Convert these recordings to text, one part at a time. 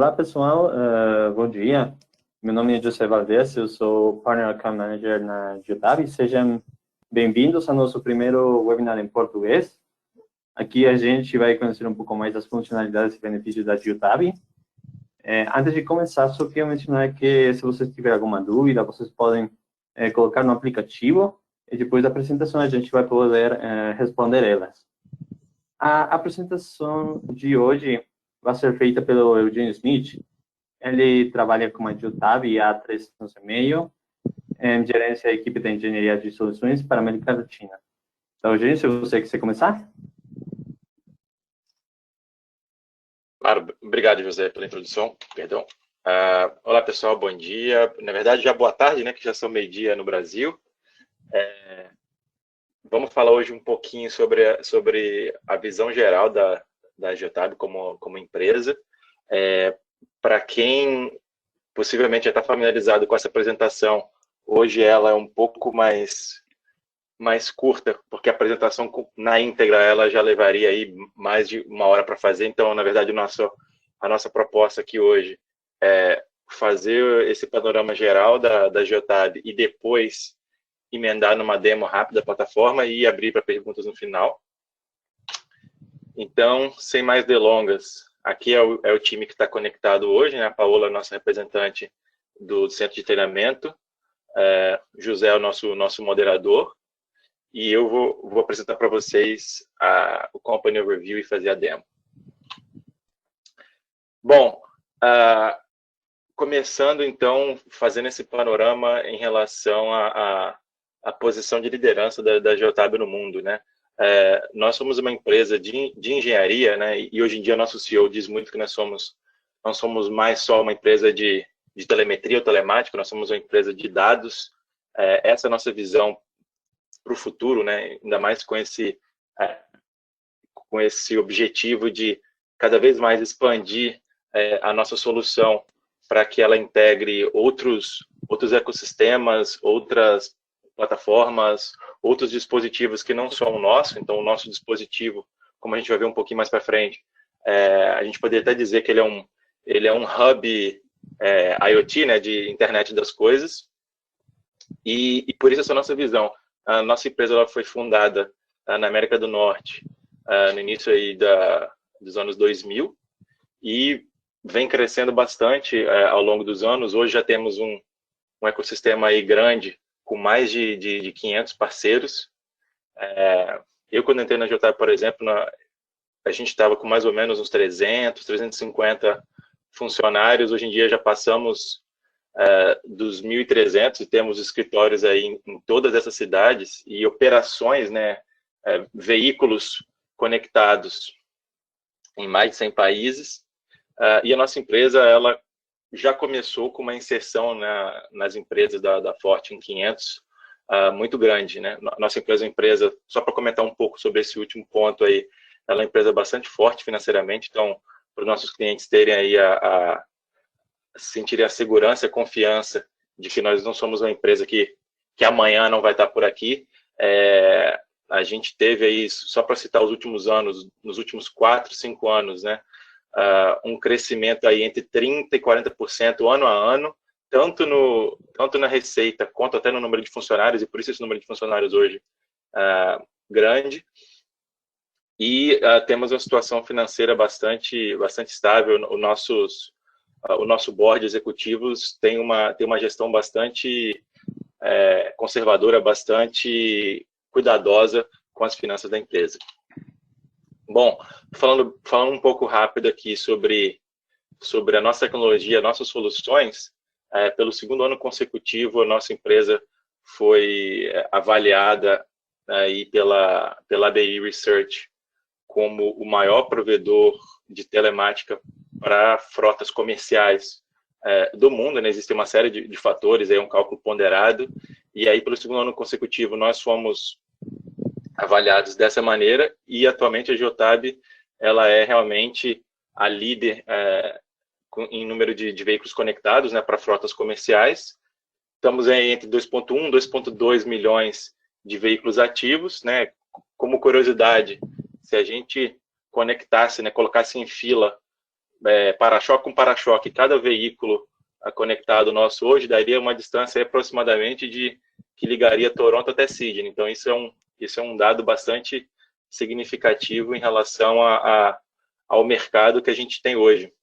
Olá, pessoal. Bom dia. Meu nome é José Valdez, eu sou Partner Account Manager na Geotab. Sejam bem-vindos ao nosso primeiro webinar em português. Aqui a gente vai conhecer um pouco mais das funcionalidades e benefícios da Geotab. Antes de começar, só quero mencionar que se vocês tiverem alguma dúvida, vocês podem colocar no aplicativo e depois da apresentação a gente vai poder responder elas. A apresentação de hoje vai ser feita pelo Eugênio Smith. Ele trabalha com a Geotab há 3 anos e meio, em gerência da equipe de engenharia de soluções para a América Latina. Então, Eugênio, se você quiser começar. Claro, obrigado, José, pela introdução. Perdão. Olá, pessoal, bom dia. Na verdade, já boa tarde, né, que já são meio-dia no Brasil. Vamos falar hoje um pouquinho sobre a visão geral da Geotab como empresa. Para quem possivelmente já está familiarizado com essa apresentação, hoje ela é um pouco mais curta, porque a apresentação na íntegra ela já levaria aí mais de 1 hora para fazer. Então, na verdade, a nossa proposta aqui hoje é fazer esse panorama geral da Geotab e depois emendar numa demo rápida da plataforma e abrir para perguntas no final. Então, sem mais delongas, aqui é o time que está conectado hoje, né? A Paola, nossa representante do centro de treinamento, José é o nosso moderador, e eu vou apresentar para vocês o Company Overview e fazer a demo. Bom, começando então, fazendo esse panorama em relação à posição de liderança da Geotab no mundo, né? Nós somos uma empresa de engenharia, né? E hoje em dia nosso CEO diz muito que não somos mais só uma empresa de telemetria ou telemática, nós somos uma empresa de dados. Essa é a nossa visão para o futuro, né? Ainda mais com esse objetivo de cada vez mais expandir a nossa solução para que ela integre outros ecossistemas, outras plataformas, outros dispositivos que não são o nosso. Então, o nosso dispositivo, como a gente vai ver um pouquinho mais para frente, a gente poderia até dizer que ele é um hub IoT, né, de internet das coisas, e por isso essa nossa visão. A nossa empresa ela foi fundada na América do Norte no início aí dos anos 2000 e vem crescendo bastante ao longo dos anos. Hoje já temos um ecossistema aí grande, com mais de 500 parceiros. Eu, quando entrei na Geotab, por exemplo, a gente estava com mais ou menos uns 300, 350 funcionários. Hoje em dia já passamos dos 1.300 e temos escritórios aí em todas essas cidades e operações, né, veículos conectados em mais de 100 países. E a nossa empresa, ela já começou com uma inserção nas empresas da Fortune 500 muito grande, né? Nossa empresa é uma empresa, só para comentar um pouco sobre esse último ponto aí, ela é uma empresa bastante forte financeiramente, então, para os nossos clientes terem aí sentirem a segurança e a confiança de que nós não somos uma empresa que amanhã não vai estar por aqui. A gente teve aí, só para citar os últimos anos, nos últimos 4, 5 anos, né, um crescimento aí entre 30% e 40% ano a ano, tanto na receita quanto até no número de funcionários, e por isso esse número de funcionários hoje grande. E temos uma situação financeira bastante estável. O nosso board de executivos tem uma gestão bastante conservadora, bastante cuidadosa com as finanças da empresa. Bom, falando um pouco rápido aqui sobre a nossa tecnologia, nossas soluções, pelo 2º ano consecutivo, a nossa empresa foi avaliada aí pela ABI Research como o maior provedor de telemática para frotas comerciais do mundo, né? Existe uma série de fatores, aí um cálculo ponderado, e aí pelo 2º ano consecutivo nós fomos avaliados dessa maneira, e atualmente a Geotab ela é realmente a líder em número de veículos conectados, né, para frotas comerciais. Estamos aí entre 2,1 e 2,2 milhões de veículos ativos, né? Como curiosidade, se a gente conectasse, né, colocasse em fila para-choque com para-choque, cada veículo conectado nosso hoje daria uma distância aproximadamente que ligaria Toronto até Sydney. Então, isso é um dado bastante significativo em relação ao mercado que a gente tem hoje.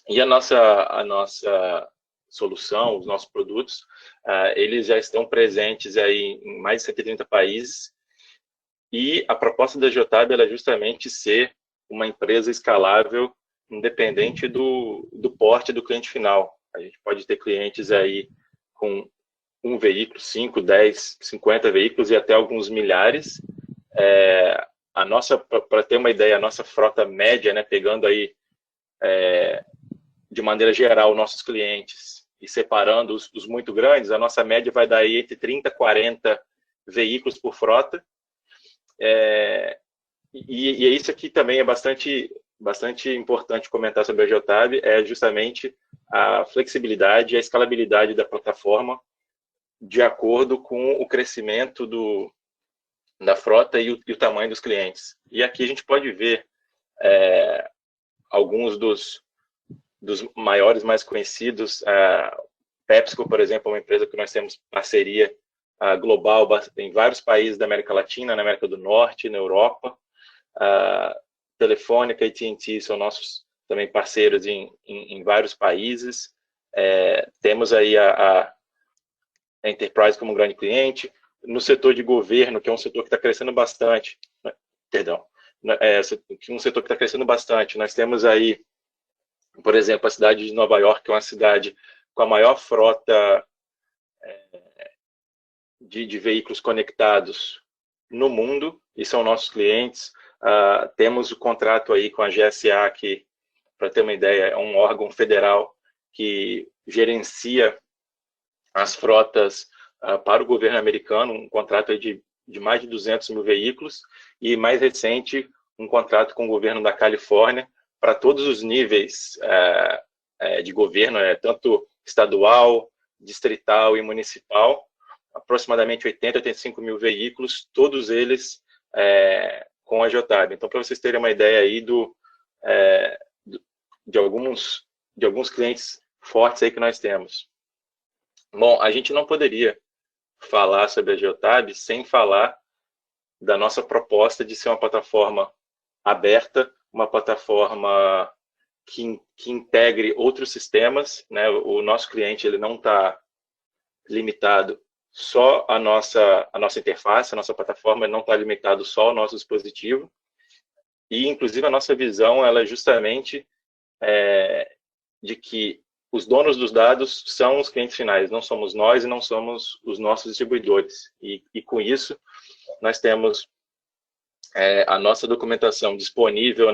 E a nossa solução, os nossos produtos, eles já estão presentes aí em mais de 130 países, e a proposta da Geotab é justamente ser uma empresa escalável, independente do porte do cliente final. A gente pode ter clientes aí com um veículo, 5, 10, 50 veículos e até alguns milhares. Para ter uma ideia, a nossa frota média, né, pegando aí de maneira geral nossos clientes e separando os muito grandes, a nossa média vai dar aí entre 30 e 40 veículos por frota. E isso aqui também é bastante importante comentar sobre a Geotab, é justamente a flexibilidade e a escalabilidade da plataforma de acordo com o crescimento da frota e o tamanho dos clientes. E aqui a gente pode ver alguns dos maiores, mais conhecidos. PepsiCo, por exemplo, é uma empresa que nós temos parceria global em vários países da América Latina, na América do Norte, na Europa. Telefônica e AT&T são nossos também parceiros em vários países. Temos aí a Enterprise como um grande cliente. No setor de governo, que é um setor que está crescendo bastante, um setor que está crescendo bastante, nós temos aí, por exemplo, a cidade de Nova York, que é uma cidade com a maior frota de veículos conectados no mundo, e são nossos clientes. Temos o contrato aí com a GSA, que, para ter uma ideia, é um órgão federal que gerencia as frotas para o governo americano, um contrato aí de mais de 200 mil veículos, e mais recente, um contrato com o governo da Califórnia, para todos os níveis de governo, tanto estadual, distrital e municipal, aproximadamente 80, 85 mil veículos, todos eles com a Geotab. Então, para vocês terem uma ideia aí de alguns clientes fortes aí que nós temos. Bom, a gente não poderia falar sobre a Geotab sem falar da nossa proposta de ser uma plataforma aberta, uma plataforma que integre outros sistemas, né? O nosso cliente ele não está limitado só à nossa interface, a nossa plataforma não está limitado só ao nosso dispositivo, e inclusive a nossa visão ela é justamente de que os donos dos dados são os clientes finais, não somos nós e não somos os nossos distribuidores. E com isso, nós temos a nossa documentação disponível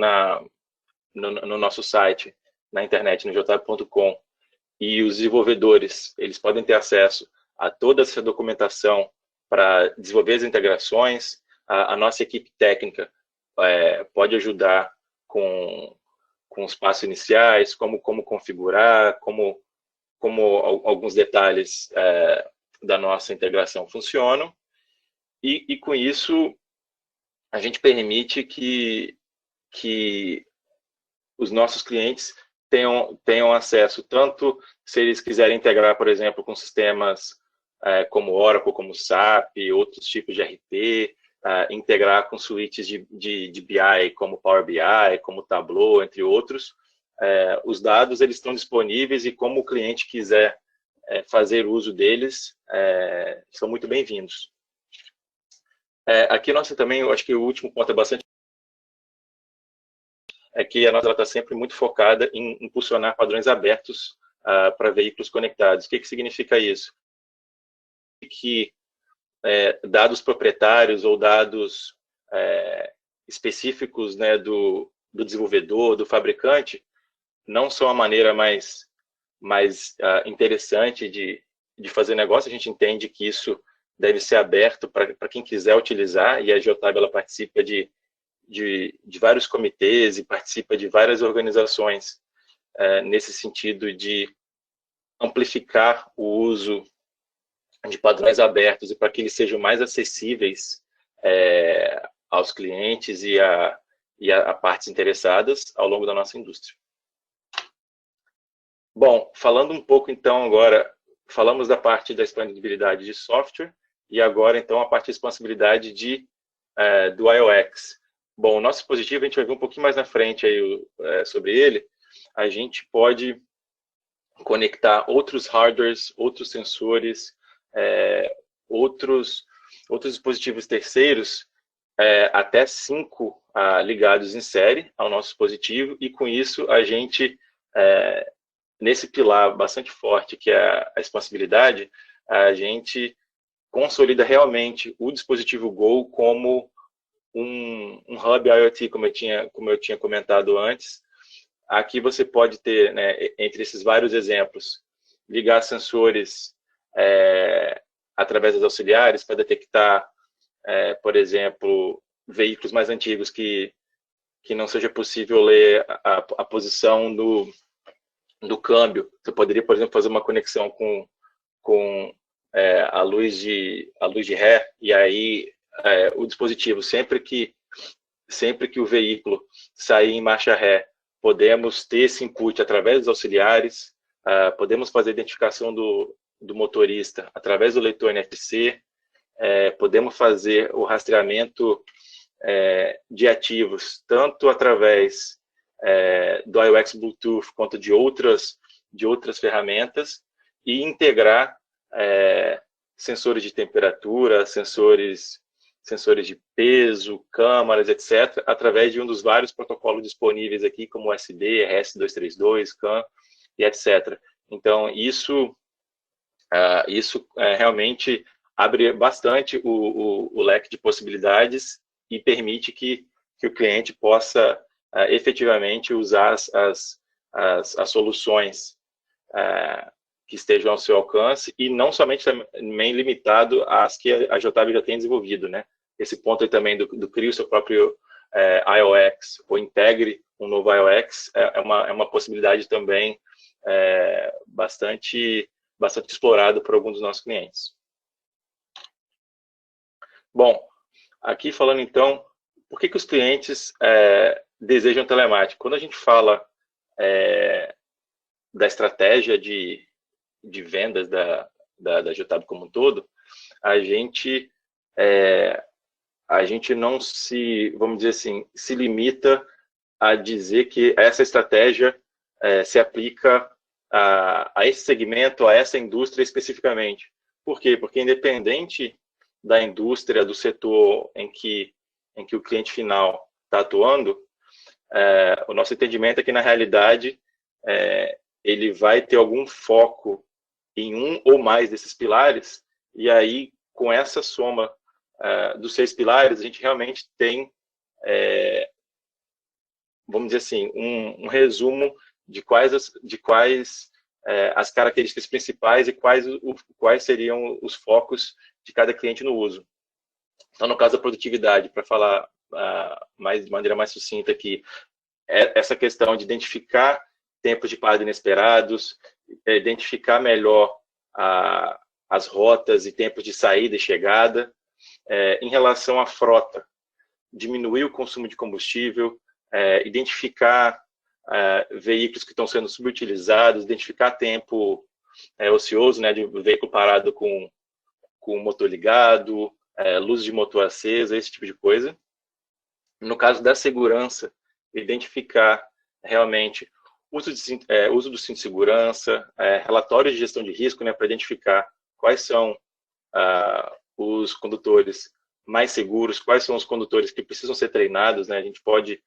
no nosso site, na internet, no geotab.com, e os desenvolvedores, eles podem ter acesso a toda essa documentação para desenvolver as integrações. A nossa equipe técnica pode ajudar com os passos iniciais, como configurar, como alguns detalhes da nossa integração funcionam, e com isso a gente permite que os nossos clientes tenham acesso, tanto se eles quiserem integrar, por exemplo, com sistemas como Oracle, como SAP, outros tipos de RP, integrar com suítes de BI, como Power BI, como Tableau, entre outros. Os dados eles estão disponíveis e como o cliente quiser fazer uso deles, são muito bem-vindos. Aqui nós também, eu acho que o último ponto é bastante que a nossa está sempre muito focada em impulsionar padrões abertos para veículos conectados. O que significa isso? Que dados proprietários ou dados específicos, né, do desenvolvedor, do fabricante, não são a maneira mais interessante de fazer negócio. A gente entende que isso deve ser aberto para quem quiser utilizar, e a Geotab ela participa de vários comitês e participa de várias organizações nesse sentido de amplificar o uso de padrões abertos e para que eles sejam mais acessíveis aos clientes e a partes interessadas ao longo da nossa indústria. Bom, falando um pouco então agora, falamos da parte da expandibilidade de software e agora então a parte de expansibilidade do IOX. Bom, o nosso dispositivo, a gente vai ver um pouquinho mais na frente aí, sobre ele, a gente pode conectar outros hardwares, outros sensores, outros dispositivos terceiros, até 5 ligados em série ao nosso dispositivo, e com isso a gente, nesse pilar bastante forte que é a expansibilidade, a gente consolida realmente o dispositivo Go como um hub IoT, como eu tinha comentado antes. Aqui você pode ter, né, entre esses vários exemplos, ligar sensores através das auxiliares para detectar, por exemplo, veículos mais antigos que não seja possível ler a posição do câmbio. Você poderia, por exemplo, fazer uma conexão com a luz de ré, e aí o dispositivo, sempre que o veículo sair em marcha ré, podemos ter esse input através dos auxiliares, podemos fazer a identificação do motorista através do leitor NFC, podemos fazer o rastreamento de ativos, tanto através do IOX Bluetooth quanto de outras ferramentas, e integrar sensores de temperatura, sensores de peso, câmaras, etc., através de um dos vários protocolos disponíveis aqui, como USB, RS-232, CAN e etc. Então, isso realmente abre bastante o leque de possibilidades e permite que o cliente possa efetivamente usar as soluções que estejam ao seu alcance, e não somente também limitado às que a JW já tem desenvolvido, né? Esse ponto aí também do crie o seu próprio IOX, ou integre um novo IOX, é uma possibilidade também bastante explorado por alguns dos nossos clientes. Bom, aqui falando então, por que os clientes desejam telemática? Quando a gente fala da estratégia de vendas da JW como um todo, a gente não se, vamos dizer assim, se limita a dizer que essa estratégia se aplica a esse segmento, a essa indústria especificamente. Por quê? Porque independente da indústria, do setor em que o cliente final está atuando, o nosso entendimento é que, na realidade, ele vai ter algum foco em um ou mais desses pilares, e aí, com essa soma dos 6 pilares, a gente realmente tem, vamos dizer assim, um resumo de quais as características principais e quais seriam os focos de cada cliente no uso. Então, no caso da produtividade, para falar de maneira mais sucinta aqui, essa questão de identificar tempos de parada inesperados, identificar melhor as rotas e tempos de saída e chegada. Em relação à frota, diminuir o consumo de combustível, identificar veículos que estão sendo subutilizados, identificar tempo ocioso, né, de veículo parado com o motor ligado, luz de motor acesa, esse tipo de coisa. No caso da segurança, identificar realmente uso do cinto de segurança, relatórios de gestão de risco, né, para identificar quais são os condutores mais seguros, quais são os condutores que precisam ser treinados, né? A gente pode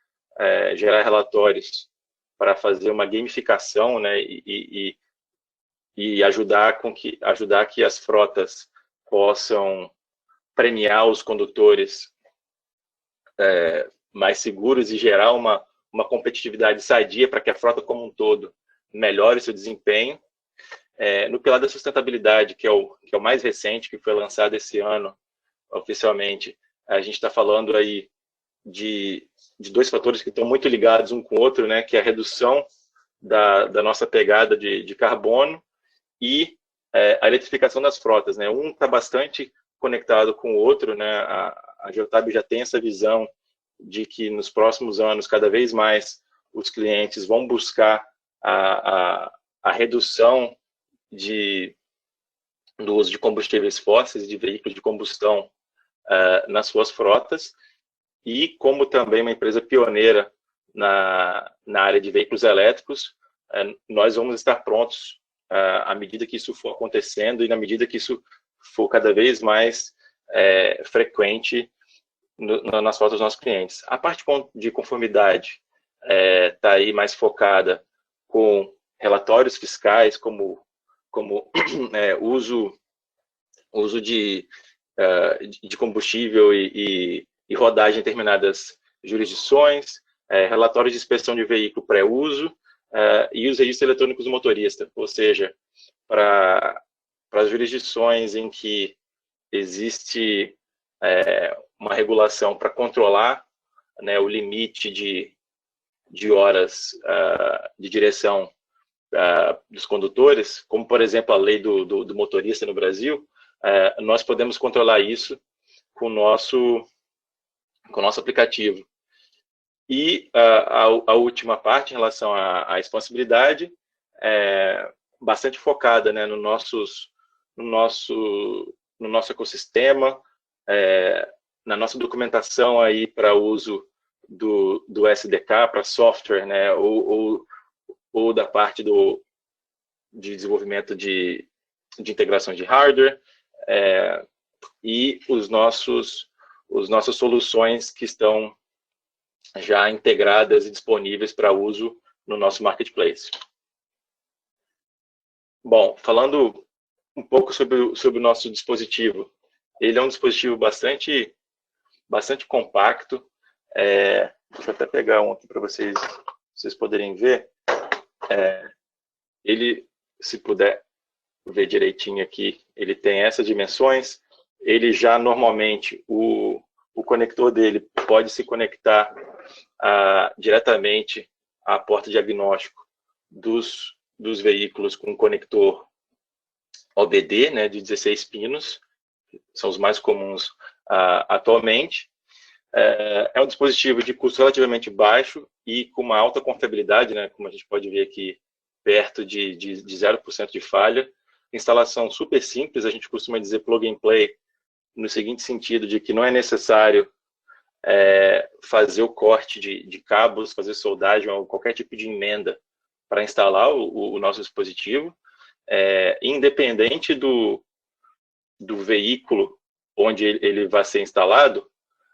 gerar relatórios para fazer uma gamificação, né, e ajudar que as frotas possam premiar os condutores mais seguros e gerar uma competitividade sadia para que a frota como um todo melhore seu desempenho. No pilar da sustentabilidade, que é o mais recente, que foi lançado esse ano oficialmente, a gente está falando aí de 2 fatores que estão muito ligados um com o outro, né, que é a redução da nossa pegada de carbono e a eletrificação das frotas, né? Um está bastante conectado com o outro, né? A JW já tem essa visão de que nos próximos anos, cada vez mais, os clientes vão buscar a redução do uso de combustíveis fósseis, de veículos de combustão nas suas frotas, e como também uma empresa pioneira na área de veículos elétricos, nós vamos estar prontos à medida que isso for acontecendo e na medida que isso for cada vez mais frequente nas frotas dos nossos clientes. A parte de conformidade está aí mais focada com relatórios fiscais, como uso de combustível e rodagem em determinadas jurisdições, relatórios de inspeção de veículo pré-uso e os registros eletrônicos do motorista, ou seja, para as jurisdições em que existe uma regulação para controlar, né, o limite de horas de direção dos condutores, como, por exemplo, a lei do motorista no Brasil, nós podemos controlar isso com o nosso aplicativo. E a última parte, em relação à expansibilidade, bastante focada, né, no nosso ecossistema, na nossa documentação aí para uso do SDK, para software, né, ou da parte de desenvolvimento de integração de hardware, e as nossas soluções que estão já integradas e disponíveis para uso no nosso marketplace. Bom, falando um pouco sobre o nosso dispositivo, ele é um dispositivo bastante compacto. Deixa eu até pegar um aqui para vocês poderem ver. Ele, se puder ver direitinho aqui, ele tem essas dimensões. Ele já, normalmente, o conector dele pode se conectar diretamente à porta diagnóstico dos veículos com conector OBD, né, de 16 pinos, são os mais comuns atualmente. É um dispositivo de custo relativamente baixo e com uma alta confiabilidade, né, como a gente pode ver aqui, perto de 0% de falha. Instalação super simples, a gente costuma dizer plug and play, no seguinte sentido, de que não é necessário fazer o corte de cabos, fazer soldagem ou qualquer tipo de emenda para instalar o nosso dispositivo. Independente do veículo onde ele vai ser instalado,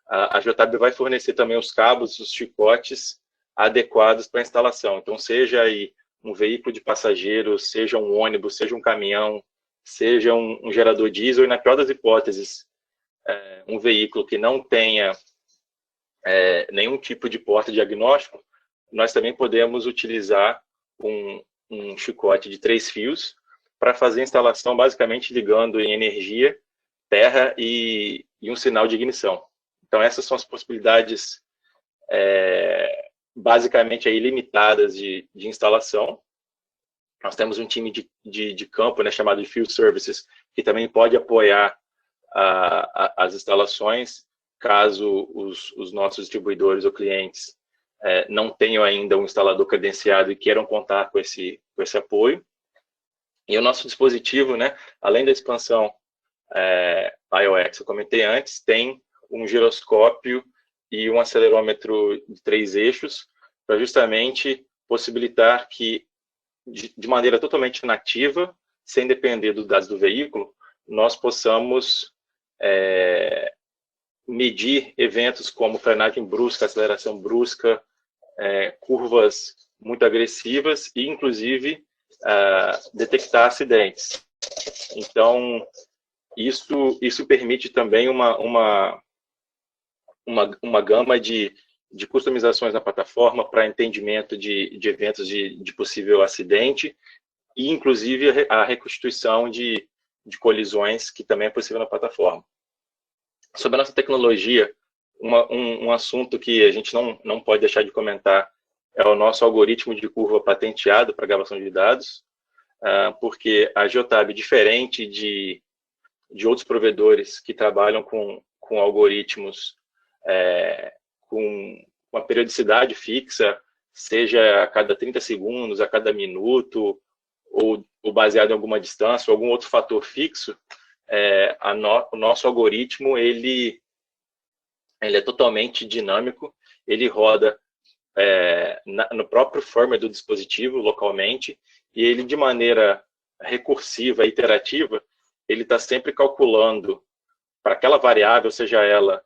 a JW vai fornecer também os cabos, os chicotes adequados para a instalação. Então, seja aí um veículo de passageiros, seja um ônibus, seja um caminhão, seja um gerador diesel, e na pior das hipóteses, um veículo que não tenha nenhum tipo de porta diagnóstico, nós também podemos utilizar um chicote de 3 fios para fazer a instalação, basicamente ligando em energia, terra e um sinal de ignição. Então, essas são as possibilidades basicamente aí limitadas de instalação. Nós temos um time de campo, né, chamado de Field Services, que também pode apoiar as instalações, caso os nossos distribuidores ou clientes não tenham ainda um instalador credenciado e queiram contar com esse apoio. E o nosso dispositivo, né, além da expansão iOS, eu comentei antes, tem um giroscópio e um acelerômetro de 3 eixos, para justamente possibilitar que, de maneira totalmente nativa, sem depender dos dados do veículo, nós possamos medir eventos como frenagem brusca, aceleração brusca, curvas muito agressivas e, inclusive, detectar acidentes. Então, isso permite também uma gama de customizações na plataforma para entendimento de eventos de possível acidente e, inclusive, a reconstituição de colisões, que também é possível na plataforma. Sobre a nossa tecnologia, um assunto que a gente não pode deixar de comentar é o nosso algoritmo de curva patenteado para gravação de dados, porque a Geotab, diferente de outros provedores que trabalham com algoritmos com uma periodicidade fixa, seja a cada 30 segundos, a cada minuto, ou baseado em alguma distância, ou algum outro fator fixo, o nosso algoritmo ele é totalmente dinâmico, ele roda no próprio firmware do dispositivo, localmente, e ele, de maneira recursiva, iterativa, ele está sempre calculando para aquela variável, seja ela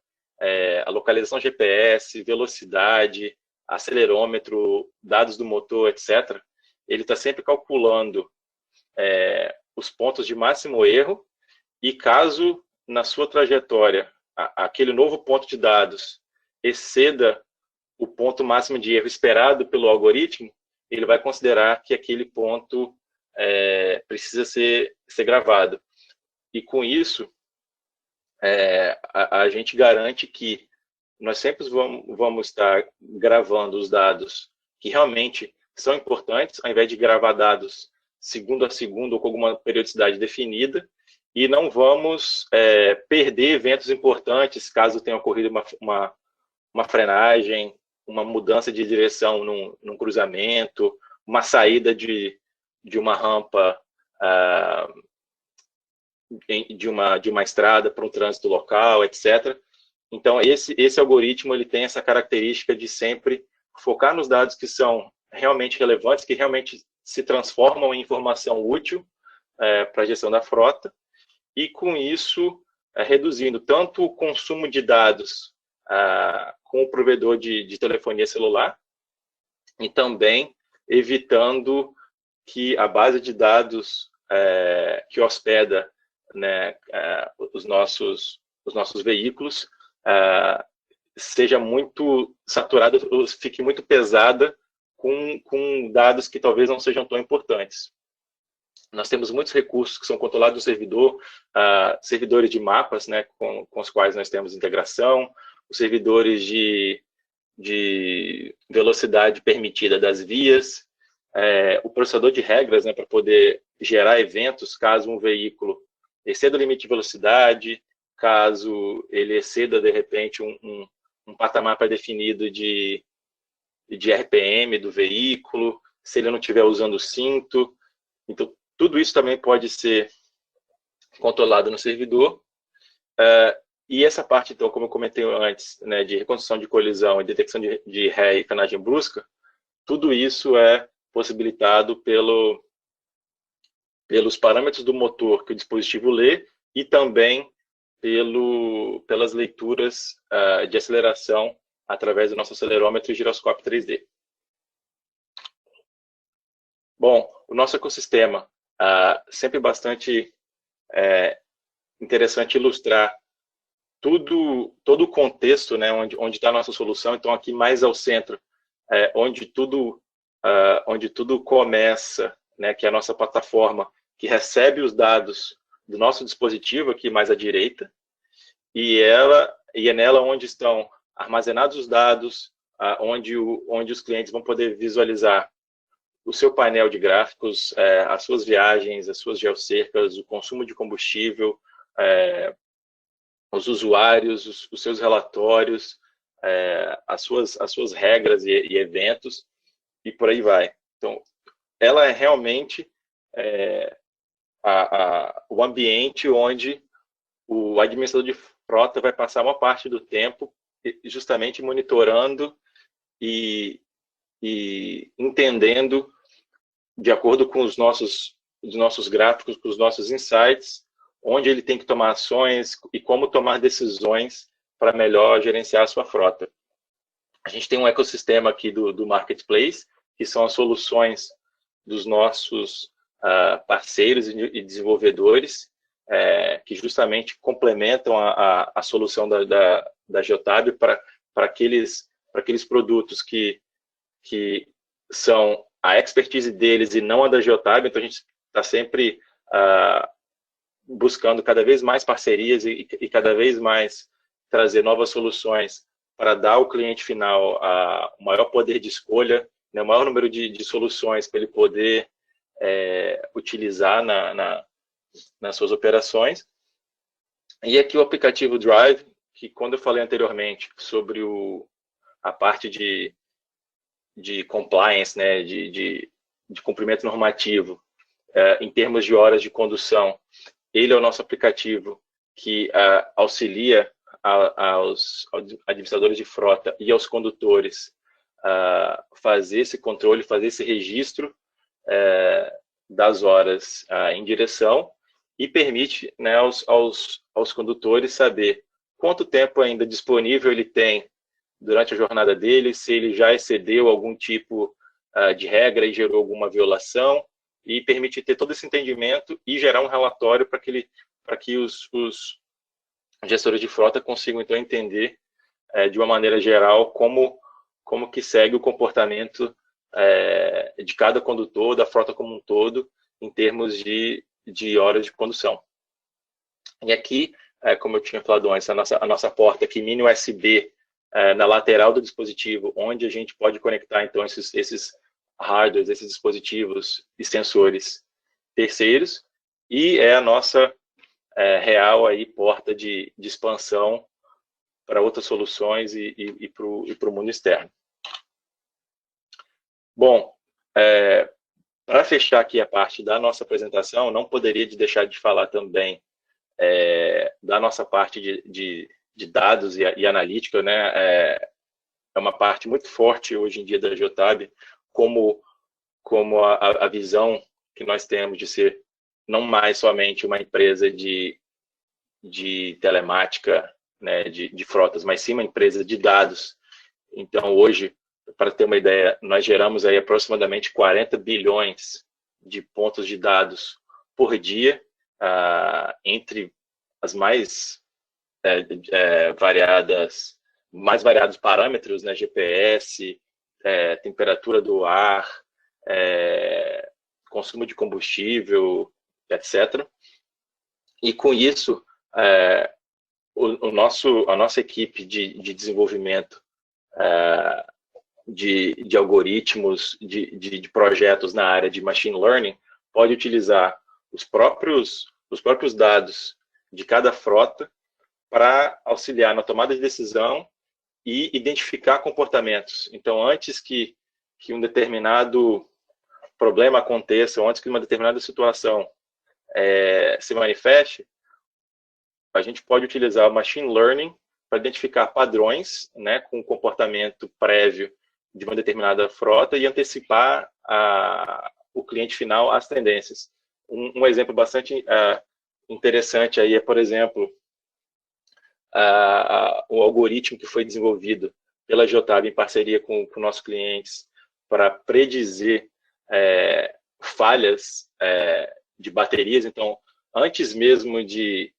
a localização GPS, velocidade, acelerômetro, dados do motor, etc., ele está sempre calculando os pontos de máximo erro, e caso na sua trajetória aquele novo ponto de dados exceda o ponto máximo de erro esperado pelo algoritmo, ele vai considerar que aquele ponto precisa ser gravado. E com isso, a gente garante que nós sempre vamos estar gravando os dados que realmente são importantes, ao invés de gravar dados segundo a segundo ou com alguma periodicidade definida, e não vamos perder eventos importantes caso tenha ocorrido uma frenagem, uma mudança de direção num cruzamento, uma saída de uma rampa de uma estrada para um trânsito local, etc. Então, esse algoritmo ele tem essa característica de sempre focar nos dados que são realmente relevantes, que realmente se transformam em informação útil para a gestão da frota, e com isso reduzindo tanto o consumo de dados com o provedor de telefonia celular, e também evitando que a base de dados que hospeda, né, os nossos veículos seja muito saturada, fique muito pesada com dados que talvez não sejam tão importantes. Nós temos muitos recursos que são controlados do servidor, servidores de mapas, né, com os quais nós temos integração, os servidores de velocidade permitida das vias, o processador de regras, né, para poder gerar eventos caso um veículo exceda o limite de velocidade, caso ele exceda, de repente, um patamar pré-definido de RPM do veículo, se ele não estiver usando o cinto. Então, tudo isso também pode ser controlado no servidor. E essa parte, então, como eu comentei antes, né, de reconstrução de colisão e detecção de ré e frenagem brusca, tudo isso é possibilitado pelos parâmetros do motor que o dispositivo lê e também pelas leituras de aceleração através do nosso acelerômetro e giroscópio 3D. Bom, o nosso ecossistema, sempre bastante interessante ilustrar todo o contexto, né, onde está a nossa solução. Então, aqui mais ao centro, onde tudo começa, né, que é a nossa plataforma, que recebe os dados do nosso dispositivo, aqui mais à direita, e é nela onde estão armazenados os dados, onde os clientes vão poder visualizar o seu painel de gráficos, as suas viagens, as suas geocercas, o consumo de combustível, os usuários, os seus relatórios, as suas regras e eventos, e por aí vai. Então, ela é realmente o ambiente onde o administrador de frota vai passar uma parte do tempo justamente monitorando e entendendo, de acordo com os nossos gráficos, com os nossos insights, onde ele tem que tomar ações e como tomar decisões para melhor gerenciar a sua frota. A gente tem um ecossistema aqui do Marketplace, que são as soluções dos nossos parceiros e desenvolvedores, que justamente complementam a solução da Geotab para aqueles produtos que são a expertise deles e não a da Geotab. Então, a gente está sempre buscando cada vez mais parcerias e cada vez mais trazer novas soluções para dar ao cliente final o maior poder de escolha, né, o maior número de soluções para ele poder utilizar nas suas operações. E aqui o aplicativo Drive, que quando eu falei anteriormente sobre a parte de compliance, né, de cumprimento normativo, em termos de horas de condução, ele é o nosso aplicativo que auxilia aos administradores de frota e aos condutores fazer esse controle, fazer esse registro das horas em direção, e permite, né, aos condutores saber quanto tempo ainda disponível ele tem durante a jornada dele, se ele já excedeu algum tipo de regra e gerou alguma violação, e permite ter todo esse entendimento e gerar um relatório para que os gestores de frota consigam, então, entender de uma maneira geral como que segue o comportamento de cada condutor, da frota como um todo, em termos de horas de condução. E aqui, como eu tinha falado antes, a nossa porta aqui, mini USB, na lateral do dispositivo, onde a gente pode conectar, então, esses hardwares, esses dispositivos e sensores terceiros, e é a nossa real aí, porta de expansão para outras soluções e para o mundo externo. Bom, para fechar aqui a parte da nossa apresentação, não poderia deixar de falar também da nossa parte de dados e analítica, né? É uma parte muito forte hoje em dia da Geotab, como a visão que nós temos de ser não mais somente uma empresa de telemática, né, de frotas, mas sim uma empresa de dados. Então, hoje, para ter uma ideia, nós geramos aí aproximadamente 40 bilhões de pontos de dados por dia, entre as mais variados parâmetros, né, GPS, temperatura do ar, consumo de combustível, etc. E com isso, a nossa equipe de desenvolvimento de algoritmos, de projetos na área de machine learning, pode utilizar os próprios dados de cada frota para auxiliar na tomada de decisão e identificar comportamentos. Então, antes que um determinado problema aconteça, ou antes que uma determinada situação se manifeste, a gente pode utilizar o machine learning para identificar padrões, né, com o comportamento prévio de uma determinada frota e antecipar o cliente final às tendências. Um exemplo bastante interessante aí é, por exemplo, o algoritmo que foi desenvolvido pela Geotab em parceria com nossos clientes para predizer falhas de baterias. Então, antes mesmo de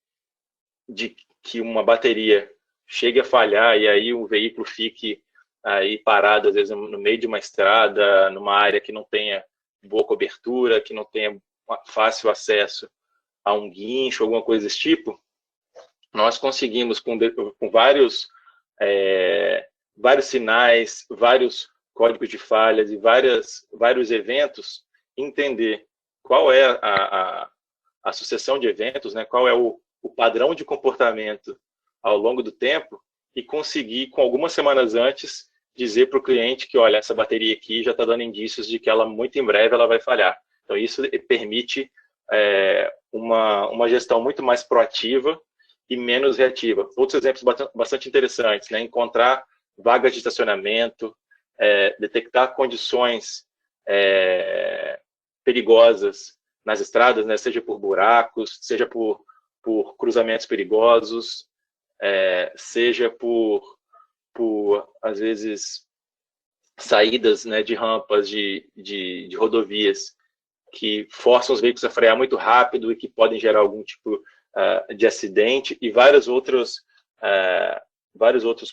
que uma bateria chegue a falhar e aí o veículo fique aí parado, às vezes no meio de uma estrada, numa área que não tenha boa cobertura, que não tenha fácil acesso a um guincho, alguma coisa desse tipo, nós conseguimos, com vários sinais, vários códigos de falhas e vários eventos, entender qual é a sucessão de eventos, né, qual é o padrão de comportamento ao longo do tempo, e conseguir, com algumas semanas antes, dizer para o cliente que, olha, essa bateria aqui já está dando indícios de que ela, muito em breve, ela vai falhar. Então, isso permite uma gestão muito mais proativa e menos reativa. Outros exemplos bastante interessantes, né? Encontrar vagas de estacionamento, detectar condições perigosas nas estradas, né? Seja por buracos, seja por cruzamentos perigosos, seja por às vezes, saídas, né, de rampas de rodovias que forçam os veículos a frear muito rápido e que podem gerar algum tipo de acidente, e vários outros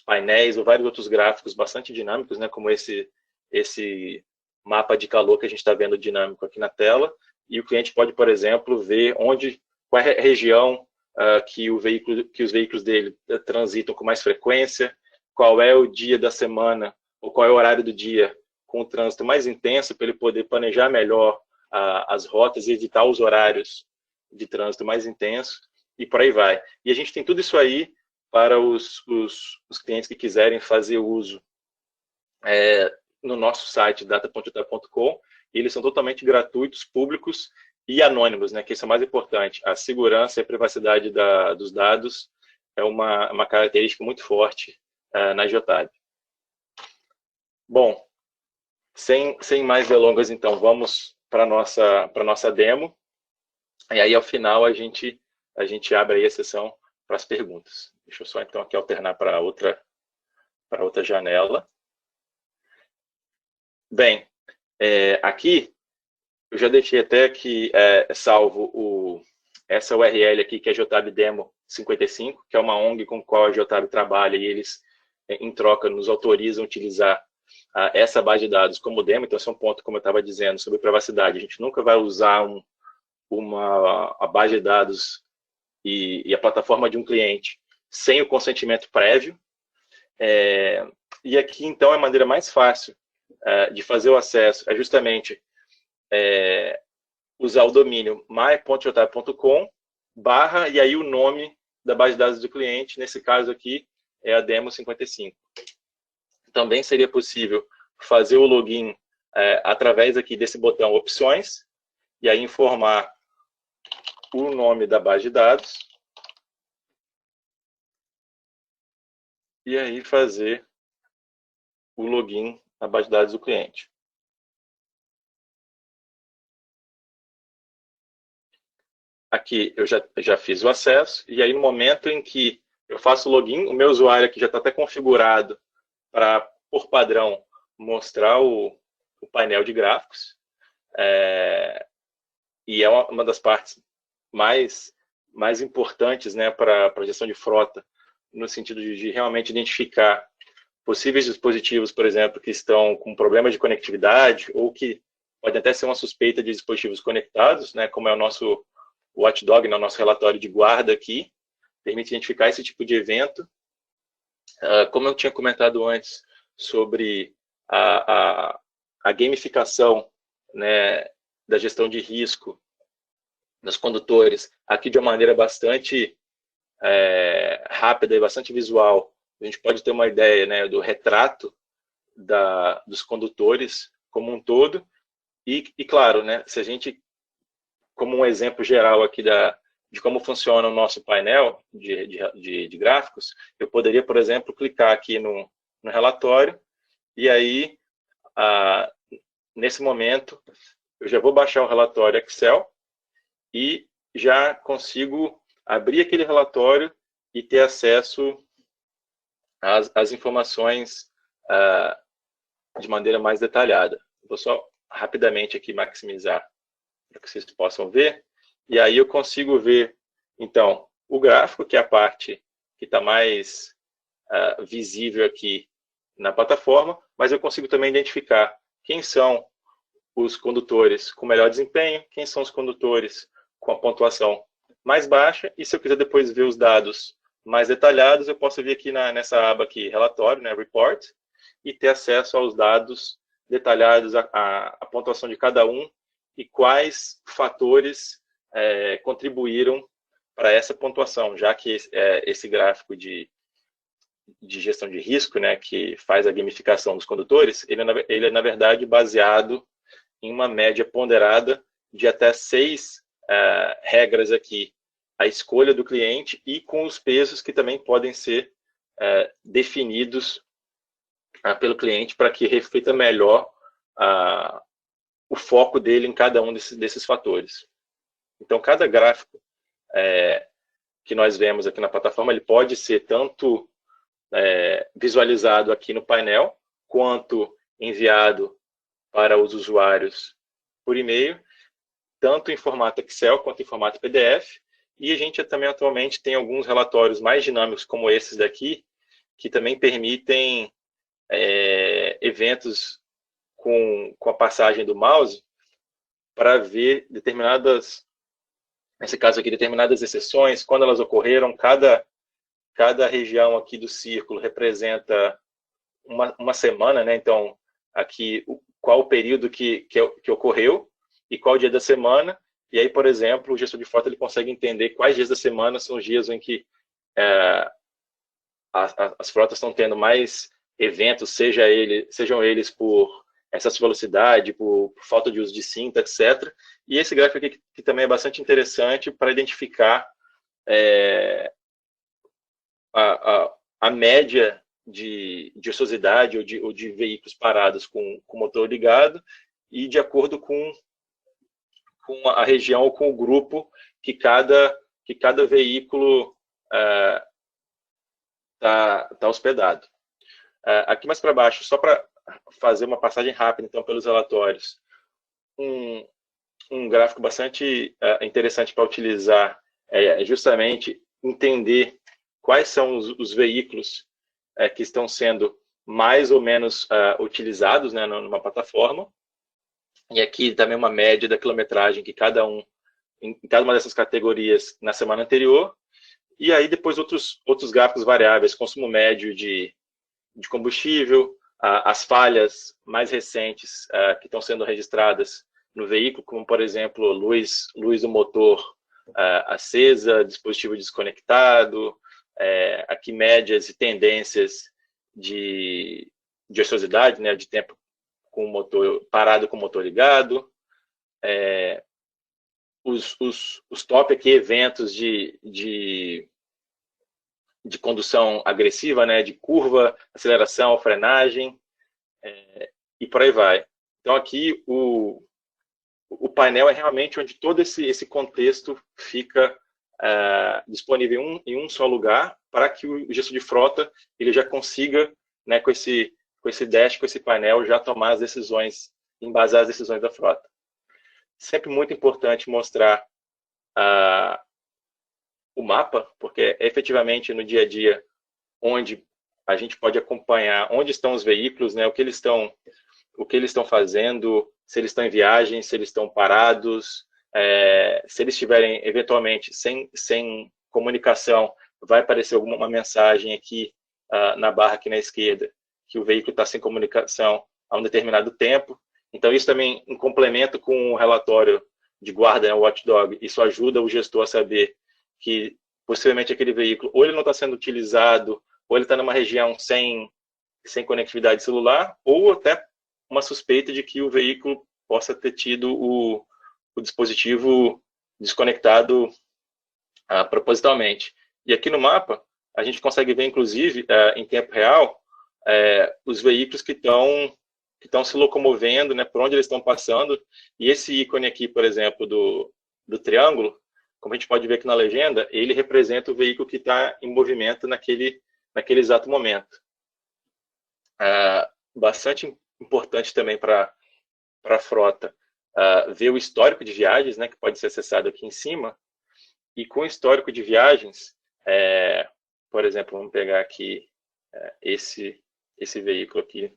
painéis ou vários outros gráficos bastante dinâmicos, né, como esse mapa de calor que a gente está vendo dinâmico aqui na tela, e o cliente pode, por exemplo, ver qual é a região que os veículos dele transitam com mais frequência, qual é o dia da semana, ou qual é o horário do dia com o trânsito mais intenso, para ele poder planejar melhor as rotas e evitar os horários de trânsito mais intenso, e por aí vai. E a gente tem tudo isso aí para os clientes que quiserem fazer uso no nosso site data.geotab.com. Eles são totalmente gratuitos, públicos, e anônimos, né, que isso é o mais importante. A segurança e a privacidade dos dados é uma característica muito forte na Geotab. Bom, sem mais delongas, então, vamos para a nossa demo. E aí, ao final, a gente abre aí a sessão para as perguntas. Deixa eu só, então, aqui alternar para outra janela. Bem, aqui, eu já deixei até aqui salvo essa URL aqui, que é Geotab Demo 55, que é uma ONG com a qual a Geotab trabalha, e eles, em troca, nos autorizam a utilizar essa base de dados como demo. Então, esse é um ponto, como eu estava dizendo, sobre privacidade. A gente nunca vai usar a base de dados e a plataforma de um cliente sem o consentimento prévio. E aqui, então, é a maneira mais fácil de fazer o acesso é justamente usar o domínio my.geotab.com / e aí o nome da base de dados do cliente, nesse caso aqui, é a Demo 55. Também seria possível fazer o login através aqui desse botão Opções, e aí informar o nome da base de dados, e aí fazer o login na base de dados do cliente. Aqui eu já fiz o acesso, e aí no momento em que eu faço o login, o meu usuário aqui já está até configurado para, por padrão, mostrar o painel de gráficos. E é uma das partes mais importantes, né, para a gestão de frota, no sentido de realmente identificar possíveis dispositivos, por exemplo, que estão com problemas de conectividade, ou que pode até ser uma suspeita de dispositivos conectados, né, como é o nosso Watchdog, no nosso relatório de guarda aqui, permite identificar esse tipo de evento. Como eu tinha comentado antes sobre a gamificação, né, da gestão de risco dos condutores, aqui de uma maneira bastante rápida e bastante visual, a gente pode ter uma ideia, né, do retrato dos condutores como um todo. E claro, né, se a gente, como um exemplo geral aqui de como funciona o nosso painel de gráficos, eu poderia, por exemplo, clicar aqui no relatório, e aí, nesse momento, eu já vou baixar o relatório Excel e já consigo abrir aquele relatório e ter acesso às informações de maneira mais detalhada. Vou só rapidamente aqui maximizar para que vocês possam ver. E aí eu consigo ver, então, o gráfico, que é a parte que está mais visível aqui na plataforma, mas eu consigo também identificar quem são os condutores com melhor desempenho, quem são os condutores com a pontuação mais baixa, e se eu quiser depois ver os dados mais detalhados, eu posso vir aqui nessa aba aqui, relatório, né, report, e ter acesso aos dados detalhados, a pontuação de cada um, e quais fatores contribuíram para essa pontuação, já que esse gráfico de gestão de risco, né, que faz a gamificação dos condutores, ele é, na verdade, baseado em uma média ponderada de até 6 regras aqui, a escolha do cliente, e com os pesos que também podem ser definidos pelo cliente para que reflita melhor o foco dele em cada um desses fatores. Então, cada gráfico que nós vemos aqui na plataforma, ele pode ser tanto visualizado aqui no painel, quanto enviado para os usuários por e-mail, tanto em formato Excel quanto em formato PDF. E a gente também atualmente tem alguns relatórios mais dinâmicos, como esses daqui, que também permitem eventos com a passagem do mouse para ver determinadas, nesse caso aqui, determinadas exceções, quando elas ocorreram. Cada região aqui do círculo representa uma semana, né? Então, aqui, qual o período que ocorreu e qual o dia da semana. E aí, por exemplo, o gestor de frota ele consegue entender quais dias da semana são os dias em que as frotas estão tendo mais eventos, sejam eles por excesso de velocidade, por falta de uso de cinta, etc. E esse gráfico aqui que também é bastante interessante para identificar a média de ociosidade ou de veículos parados com motor ligado e de acordo com a região ou com o grupo que cada veículo tá hospedado. Aqui mais para baixo, só para fazer uma passagem rápida então pelos relatórios, um gráfico bastante interessante para utilizar é justamente entender quais são os veículos que estão sendo mais ou menos utilizados, né, numa plataforma. E aqui também uma média da quilometragem que em cada uma dessas categorias na semana anterior. E aí depois outros gráficos variáveis, consumo médio de combustível, as falhas mais recentes que estão sendo registradas no veículo, como por exemplo luz do motor acesa, dispositivo desconectado, aqui médias e tendências de ociosidade, né, de tempo com o motor parado com o motor ligado, os top aqui eventos de condução agressiva, né, de curva, aceleração, frenagem, e por aí vai. Então aqui o painel é realmente onde todo esse contexto fica disponível em um só lugar para que o gestor de frota ele já consiga, né, com esse dash, com esse painel, já tomar as decisões, embasar as decisões da frota. Sempre muito importante mostrar o mapa, porque é efetivamente no dia a dia onde a gente pode acompanhar onde estão os veículos, né, o que eles estão fazendo, se eles estão em viagem, se eles estão parados, se eles estiverem eventualmente sem comunicação, vai aparecer uma mensagem aqui na barra aqui na esquerda, que o veículo está sem comunicação há um determinado tempo. Então isso também em complemento com o relatório de guarda, né, o watchdog, isso ajuda o gestor a saber que possivelmente aquele veículo ou ele não está sendo utilizado, ou ele está numa região sem conectividade celular, ou até uma suspeita de que o veículo possa ter tido o dispositivo desconectado propositalmente. E aqui no mapa, a gente consegue ver, inclusive, em tempo real, os veículos que estão se locomovendo, né, por onde eles estão passando. E esse ícone aqui, por exemplo, do triângulo, como a gente pode ver aqui na legenda, ele representa o veículo que está em movimento naquele exato momento. Bastante importante também para a frota ver o histórico de viagens, né, que pode ser acessado aqui em cima. E com o histórico de viagens, por exemplo, vamos pegar aqui esse veículo aqui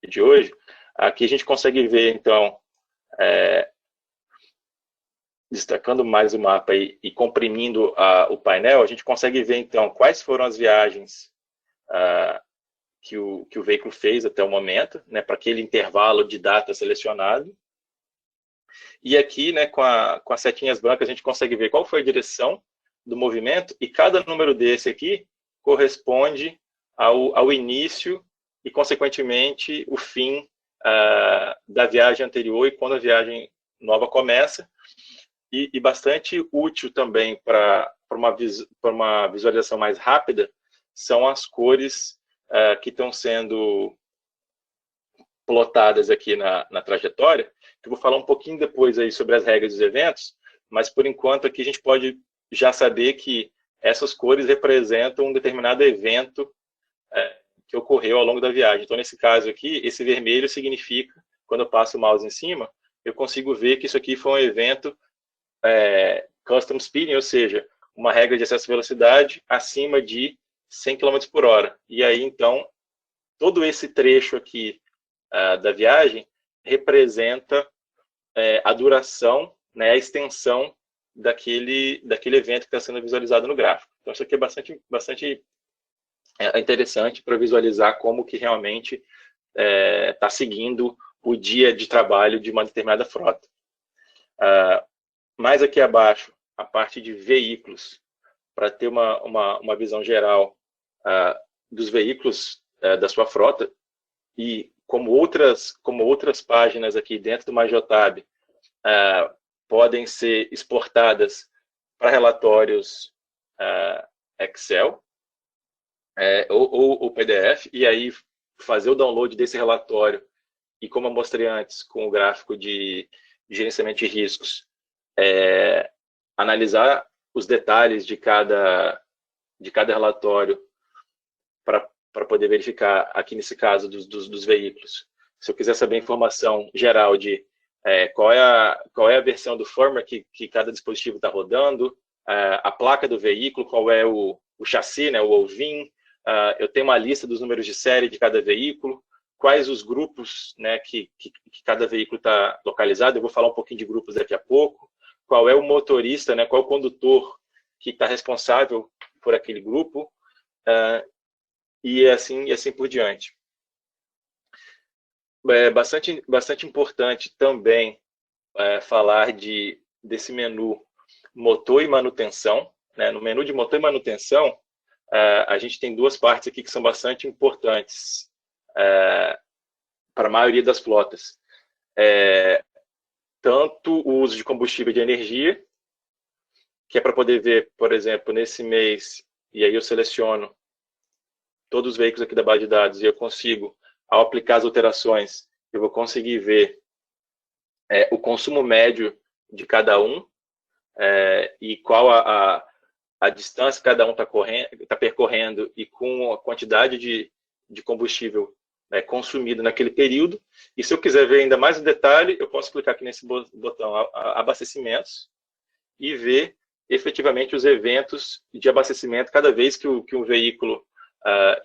de hoje. Aqui a gente consegue ver, então, destacando mais o mapa e comprimindo o painel, a gente consegue ver, então, quais foram as viagens que o veículo fez até o momento, né, para aquele intervalo de data selecionado. E aqui, né, com as setinhas brancas, a gente consegue ver qual foi a direção do movimento, e cada número desse aqui corresponde ao início e, consequentemente, o fim da viagem anterior e quando a viagem nova começa. E bastante útil também para uma visualização mais rápida são as cores que estão sendo plotadas aqui na trajetória, que eu vou falar um pouquinho depois aí sobre as regras dos eventos, mas por enquanto aqui a gente pode já saber que essas cores representam um determinado evento que ocorreu ao longo da viagem. Então, nesse caso aqui, esse vermelho significa, quando eu passo o mouse em cima, eu consigo ver que isso aqui foi um evento custom speeding, ou seja, uma regra de excesso de velocidade acima de 100 km por hora. E aí, então, todo esse trecho aqui da viagem representa a duração, né, a extensão daquele evento que está sendo visualizado no gráfico. Então, isso aqui é bastante interessante para visualizar como que realmente está seguindo o dia de trabalho de uma determinada frota. Mais aqui abaixo, a parte de veículos, para ter uma visão geral dos veículos da sua frota, e como outras páginas aqui dentro do MyGeotab podem ser exportadas para relatórios Excel ou PDF, e aí fazer o download desse relatório, e como eu mostrei antes com o gráfico de gerenciamento de riscos, analisar os detalhes de cada relatório para poder verificar, aqui nesse caso, dos veículos. Se eu quiser saber informação geral de qual é a versão do firmware que cada dispositivo está rodando, a placa do veículo, qual é o chassi, né, o VIN, eu tenho uma lista dos números de série de cada veículo, quais os grupos, né, que cada veículo está localizado, eu vou falar um pouquinho de grupos daqui a pouco, qual é o motorista, né, qual é o condutor que está responsável por aquele grupo, e assim por diante. É bastante importante também falar desse menu motor e manutenção, né? No menu de motor e manutenção, a gente tem duas partes aqui que são bastante importantes para a maioria das flotas. Tanto o uso de combustível de energia, que é para poder ver, por exemplo, nesse mês, e aí eu seleciono todos os veículos aqui da base de dados e eu consigo, ao aplicar as alterações, eu vou conseguir ver o consumo médio de cada um e qual a distância que cada um está percorrendo e com a quantidade de combustível consumido naquele período. E se eu quiser ver ainda mais em detalhe, eu posso clicar aqui nesse botão abastecimentos e ver efetivamente os eventos de abastecimento cada vez que um veículo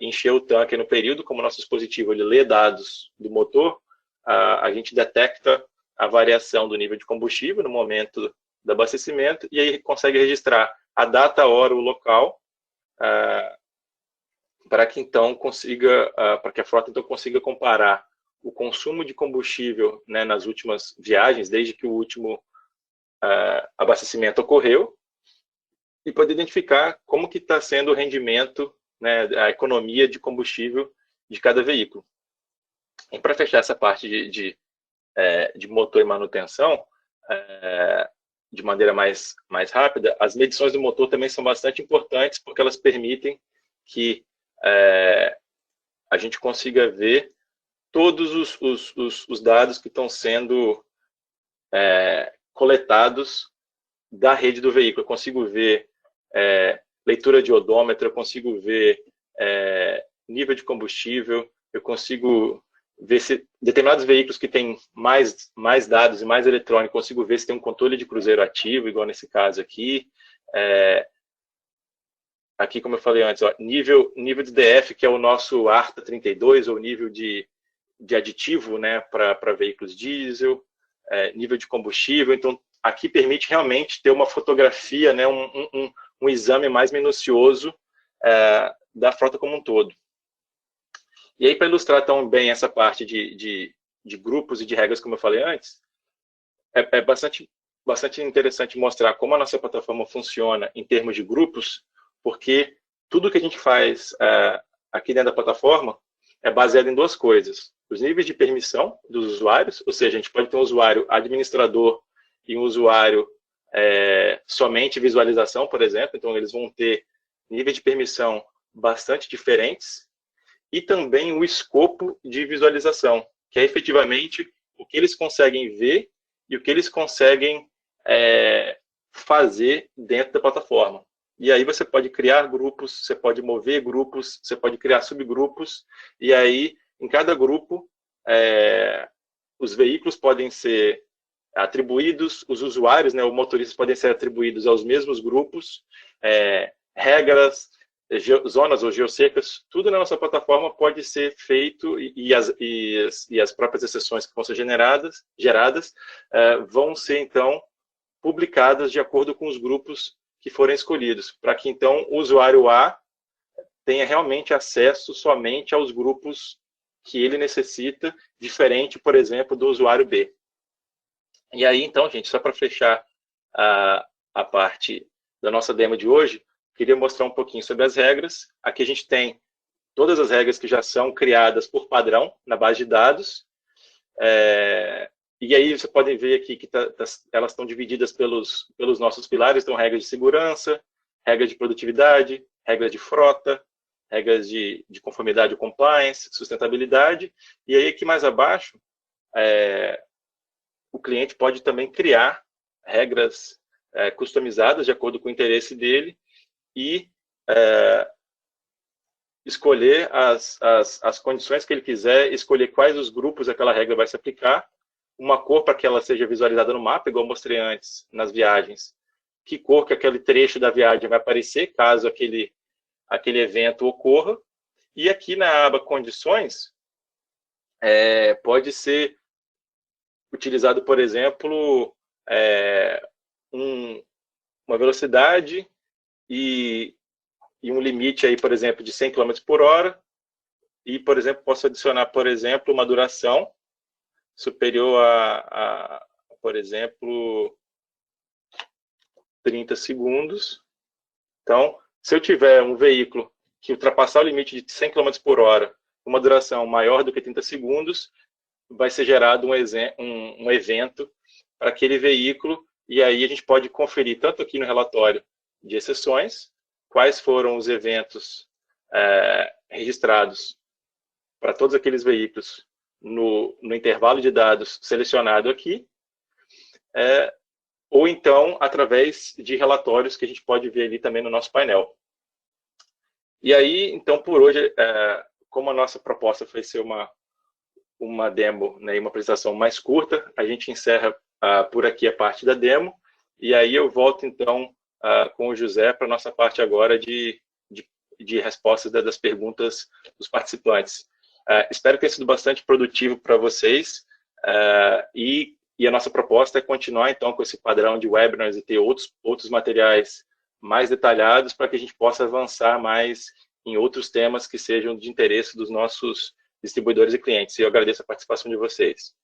encher o tanque no período. Como o nosso dispositivo ele lê dados do motor, a gente detecta a variação do nível de combustível no momento do abastecimento e aí consegue registrar a data, a hora, o local, para que então para que a frota então consiga comparar o consumo de combustível, né, nas últimas viagens, desde que o último abastecimento ocorreu, e poder identificar como que está sendo o rendimento, né, a economia de combustível de cada veículo. E para fechar essa parte de motor e manutenção, de maneira mais rápida, as medições do motor também são bastante importantes, porque elas permitem que a gente consiga ver todos os dados que estão sendo coletados da rede do veículo. Eu consigo ver leitura de odômetro, eu consigo ver nível de combustível, eu consigo ver se determinados veículos que têm mais dados e mais eletrônico, eu consigo ver se tem um controle de cruzeiro ativo, igual nesse caso aqui. Aqui, como eu falei antes, ó, nível de DF, que é o nosso ARTA 32, ou nível de aditivo, né, para veículos diesel, nível de combustível. Então, aqui permite realmente ter uma fotografia, né, um exame mais minucioso da frota como um todo. E aí, para ilustrar tão bem essa parte de grupos e de regras, como eu falei antes, é bastante interessante mostrar como a nossa plataforma funciona em termos de grupos, porque tudo que a gente faz aqui dentro da plataforma é baseado em duas coisas. Os níveis de permissão dos usuários, ou seja, a gente pode ter um usuário administrador e um usuário somente visualização, por exemplo, então eles vão ter níveis de permissão bastante diferentes, e também o escopo de visualização, que é efetivamente o que eles conseguem ver e o que eles conseguem fazer dentro da plataforma. E aí você pode criar grupos, você pode mover grupos, você pode criar subgrupos, e aí em cada grupo os veículos podem ser atribuídos, os usuários, né, os motoristas podem ser atribuídos aos mesmos grupos, regras, zonas ou geocercas, tudo na nossa plataforma pode ser feito e as próprias exceções que vão ser geradas vão ser, então, publicadas de acordo com os grupos que forem escolhidos, para que, então, o usuário A tenha realmente acesso somente aos grupos que ele necessita, diferente, por exemplo, do usuário B. E aí, então, gente, só para fechar a parte da nossa demo de hoje, queria mostrar um pouquinho sobre as regras. Aqui a gente tem todas as regras que já são criadas por padrão na base de dados. E aí você pode ver aqui que elas estão divididas pelos nossos pilares, então regras de segurança, regras de produtividade, regras de frota, regras de conformidade ou compliance, sustentabilidade, e aí aqui mais abaixo, o cliente pode também criar regras customizadas de acordo com o interesse dele e escolher as condições que ele quiser, escolher quais os grupos aquela regra vai se aplicar, uma cor para que ela seja visualizada no mapa, igual eu mostrei antes nas viagens, que cor que aquele trecho da viagem vai aparecer, caso aquele evento ocorra, e aqui na aba condições, pode ser utilizado, por exemplo, uma velocidade e um limite aí, por exemplo, de 100 km por hora, e, por exemplo, posso adicionar, por exemplo, uma duração superior por exemplo, 30 segundos. Então, se eu tiver um veículo que ultrapassar o limite de 100 km por hora, uma duração maior do que 30 segundos, vai ser gerado um evento para aquele veículo, e aí a gente pode conferir, tanto aqui no relatório de exceções, quais foram os eventos registrados para todos aqueles veículos no intervalo de dados selecionado aqui, ou então através de relatórios que a gente pode ver ali também no nosso painel. E aí, então, por hoje, como a nossa proposta foi ser uma demo, né, uma apresentação mais curta, a gente encerra por aqui a parte da demo, e aí eu volto, então, com o José para a nossa parte agora de respostas das perguntas dos participantes. Espero que tenha sido bastante produtivo para vocês, e a nossa proposta é continuar, então, com esse padrão de webinars e ter outros materiais mais detalhados para que a gente possa avançar mais em outros temas que sejam de interesse dos nossos distribuidores e clientes. E eu agradeço a participação de vocês.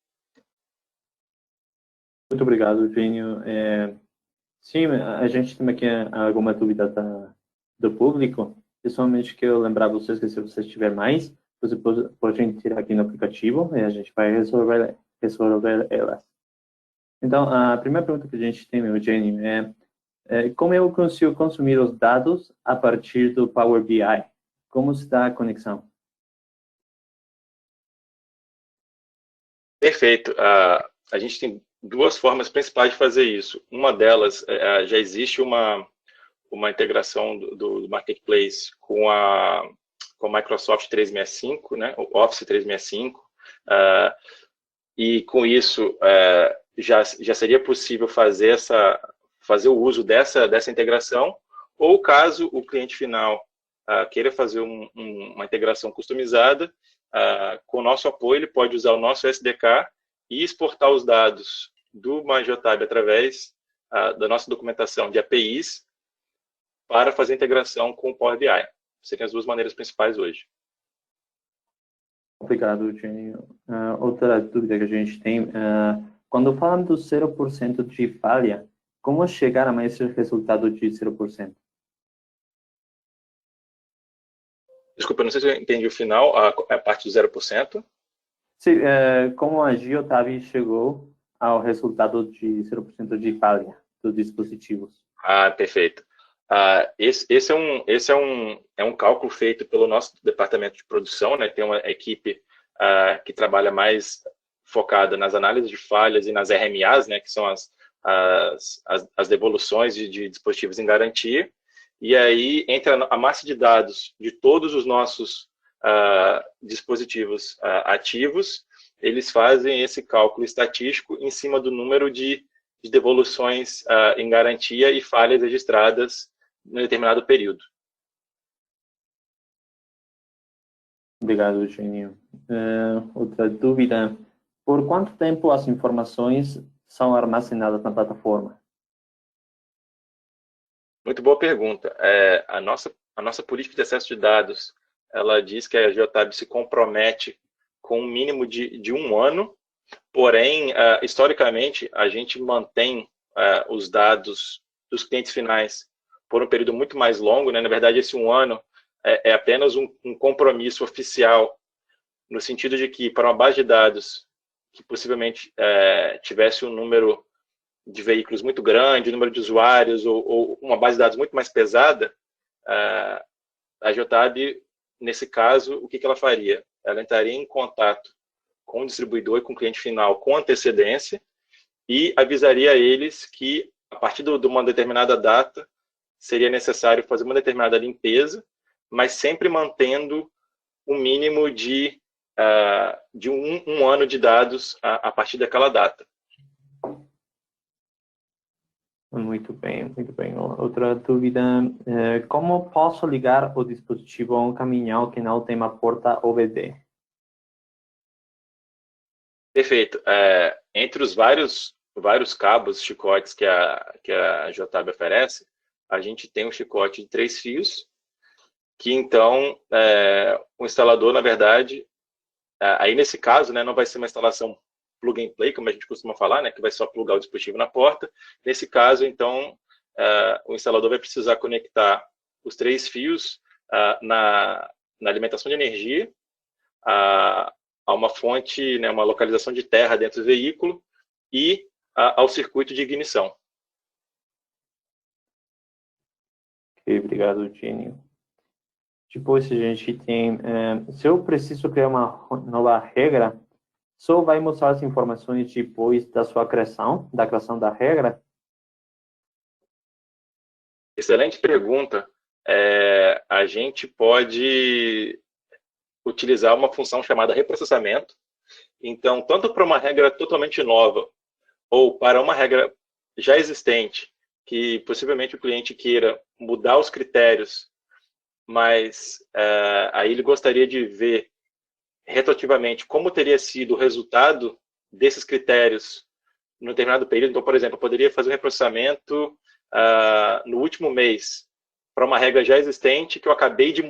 Muito obrigado, Eugênio. Sim, a gente tem aqui alguma dúvida do público, principalmente que eu lembrar vocês que se você tiver mais, você pode tirar aqui no aplicativo e a gente vai resolver elas. Então, a primeira pergunta que a gente tem, Eugênio, é como eu consigo consumir os dados a partir do Power BI? Como se dá a conexão? Perfeito. A gente tem duas formas principais de fazer isso. Uma delas, já existe uma integração do Marketplace com a Microsoft 365, né, o Office 365, e com isso já seria possível fazer o uso dessa integração, ou caso o cliente final queira fazer uma integração customizada, com o nosso apoio, ele pode usar o nosso SDK e exportar os dados do MyGeotab através da nossa documentação de APIs para fazer integração com o Power BI. Seriam as duas maneiras principais hoje. Obrigado, Eugênio. Outra dúvida que a gente tem, quando falamos do 0% de falha, como chegar a esse resultado de 0%? Desculpa, não sei se eu entendi o final, a parte do 0%. Sim, como a Geotab chegou ao resultado de 0% de falha dos dispositivos? Perfeito. Esse é um cálculo feito pelo nosso departamento de produção, né? Tem uma equipe que trabalha mais focada nas análises de falhas e nas RMAs, né? Que são as devoluções de dispositivos em garantia. E aí, entre a massa de dados de todos os nossos dispositivos ativos, eles fazem esse cálculo estatístico em cima do número de devoluções em garantia e falhas registradas em determinado período. Obrigado, Eugênio. Outra dúvida, por quanto tempo as informações são armazenadas na plataforma? Muito boa pergunta. A nossa política de acesso de dados, ela diz que a Geotab se compromete com um mínimo de 1 ano, porém, historicamente, a gente mantém os dados dos clientes finais por um período muito mais longo, né? Na verdade, esse 1 ano é apenas um compromisso oficial, no sentido de que, para uma base de dados que possivelmente tivesse um número de veículos muito grande, um número de usuários ou uma base de dados muito mais pesada, a Geotab, nesse caso, o que ela faria? Ela entraria em contato com o distribuidor e com o cliente final com antecedência e avisaria a eles que, a partir de uma determinada data, seria necessário fazer uma determinada limpeza, mas sempre mantendo o mínimo de um ano de dados a partir daquela data. Muito bem, muito bem. Outra dúvida, como posso ligar o dispositivo a um caminhão que não tem uma porta OBD? Perfeito. Entre os vários cabos, chicotes que a Geotab oferece, a gente tem um chicote de 3 fios, que então o instalador, na verdade, aí nesse caso, né, não vai ser uma instalação plug and play, como a gente costuma falar, né, que vai só plugar o dispositivo na porta. Nesse caso, então, o instalador vai precisar conectar os 3 fios na alimentação de energia, a uma fonte, né, uma localização de terra dentro do veículo e ao circuito de ignição. Ok, obrigado, Gênio. Depois a gente tem, se eu preciso criar uma nova regra, só vai mostrar as informações depois da sua criação, da criação da regra? Excelente pergunta. A gente pode utilizar uma função chamada reprocessamento. Então, tanto para uma regra totalmente nova ou para uma regra já existente, que possivelmente o cliente queira mudar os critérios, mas aí ele gostaria de ver retroativamente como teria sido o resultado desses critérios no determinado período. Então, por exemplo, eu poderia fazer um reprocessamento no último mês para uma regra já existente que eu acabei de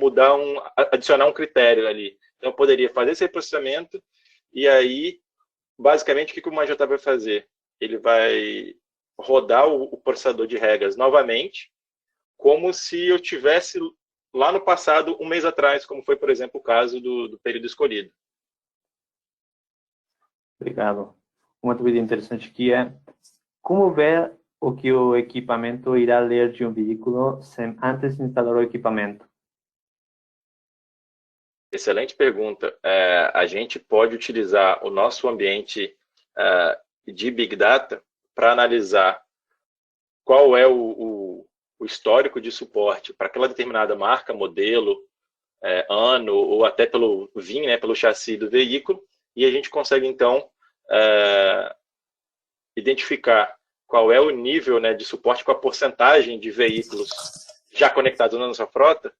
adicionar um critério ali. Então, eu poderia fazer esse reprocessamento e aí, basicamente, o que o Majota vai fazer? Ele vai rodar o processador de regras novamente, como se eu tivesse lá no passado, um mês atrás, como foi, por exemplo, o caso do período escolhido. Obrigado. Uma dúvida interessante aqui é como ver o que o equipamento irá ler de um veículo sem antes instalar o equipamento? Excelente pergunta. A gente pode utilizar o nosso ambiente de Big Data para analisar qual é o histórico de suporte para aquela determinada marca, modelo, ano, ou até pelo VIN, né, pelo chassi do veículo, e a gente consegue, então, identificar qual é o nível, né, de suporte com a porcentagem de veículos já conectados na nossa frota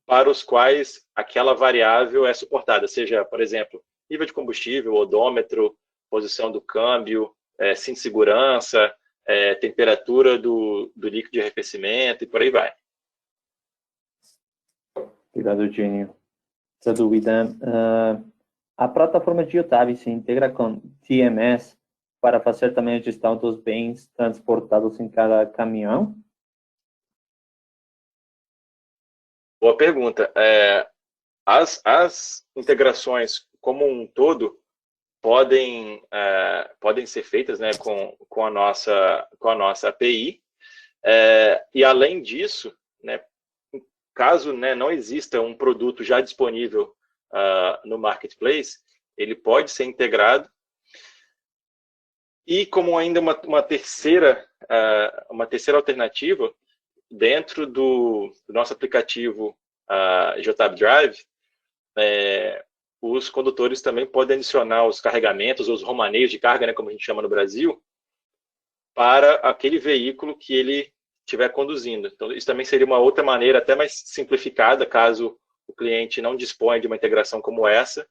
para os quais aquela variável é suportada, seja, por exemplo, nível de combustível, odômetro, posição do câmbio, cinto de segurança, temperatura do líquido de arrefecimento e por aí vai. Obrigado, Gênio. Essa dúvida, a plataforma Geotab se integra com TMS para fazer também a gestão dos bens transportados em cada caminhão? Boa pergunta. As integrações como um todo podem ser feitas, né, com a nossa API. E além disso, né, caso, né, não exista um produto já disponível no marketplace, ele pode ser integrado. E como ainda uma terceira alternativa, dentro do nosso aplicativo Geotab Drive, os condutores também podem adicionar os carregamentos, os romaneios de carga, né, como a gente chama no Brasil, para aquele veículo que ele estiver conduzindo. Então, isso também seria uma outra maneira, até mais simplificada, caso o cliente não disponha de uma integração como essa,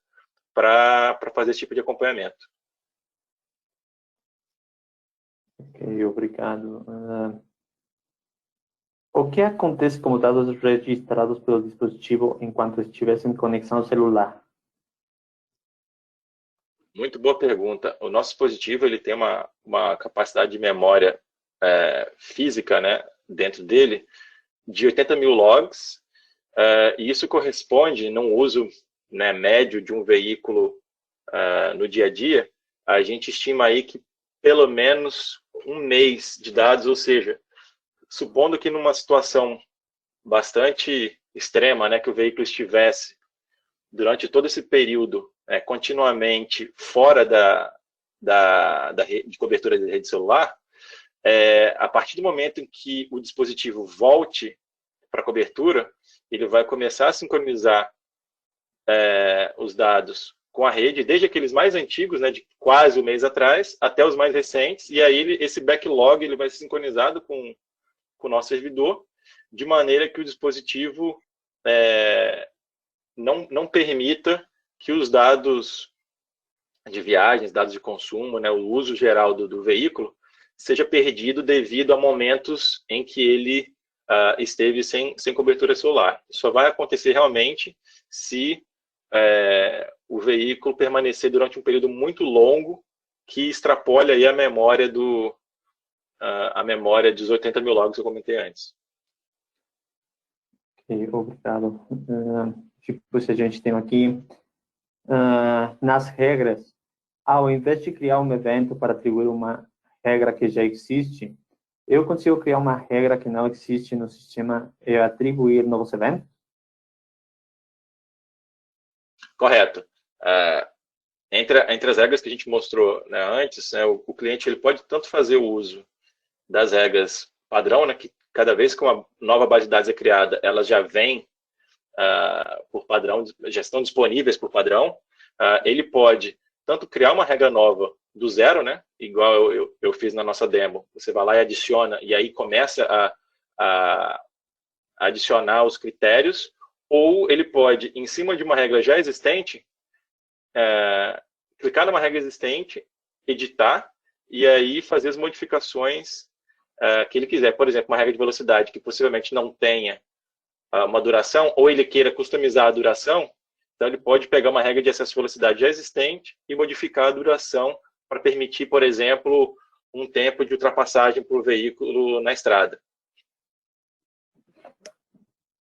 para fazer esse tipo de acompanhamento. Ok, obrigado. O que acontece com os dados registrados pelo dispositivo enquanto estivesse em conexão celular? Muito boa pergunta. O nosso dispositivo ele tem uma capacidade de memória física, né, dentro dele de 80 mil logs, e isso corresponde, num uso, né, médio de um veículo no dia a dia, a gente estima aí que pelo menos um mês de dados, ou seja, supondo que numa situação bastante extrema, né, que o veículo estivesse durante todo esse período continuamente fora de cobertura de rede celular, a partir do momento em que o dispositivo volte para a cobertura, ele vai começar a sincronizar os dados com a rede, desde aqueles mais antigos, né, de quase um mês atrás, até os mais recentes, e aí esse backlog ele vai ser sincronizado com o nosso servidor, de maneira que o dispositivo não permita que os dados de viagens, dados de consumo, né, o uso geral do veículo, seja perdido devido a momentos em que ele esteve sem cobertura celular. Isso só vai acontecer realmente se o veículo permanecer durante um período muito longo, que extrapole aí a memória dos 80 mil logs que eu comentei antes. Ok, obrigado. Tipo, se a gente tem aqui, nas regras, ao invés de criar um evento para atribuir uma regra que já existe, eu consigo criar uma regra que não existe no sistema e atribuir novos eventos? Correto. Entre as regras que a gente mostrou, né, antes, né, o cliente ele pode tanto fazer o uso das regras padrão, né, que cada vez que uma nova base de dados é criada, elas já vêm por padrão, já estão disponíveis por padrão. Ele pode tanto criar uma regra nova do zero, né, igual eu fiz na nossa demo. Você vai lá e adiciona, e aí começa a adicionar os critérios, ou ele pode, em cima de uma regra já existente, clicar numa regra existente, editar, e aí fazer as modificações que ele quiser. Por exemplo, uma regra de velocidade que possivelmente não tenha uma duração, ou ele queira customizar a duração, então ele pode pegar uma regra de excesso de velocidade já existente e modificar a duração para permitir, por exemplo, um tempo de ultrapassagem para o veículo na estrada.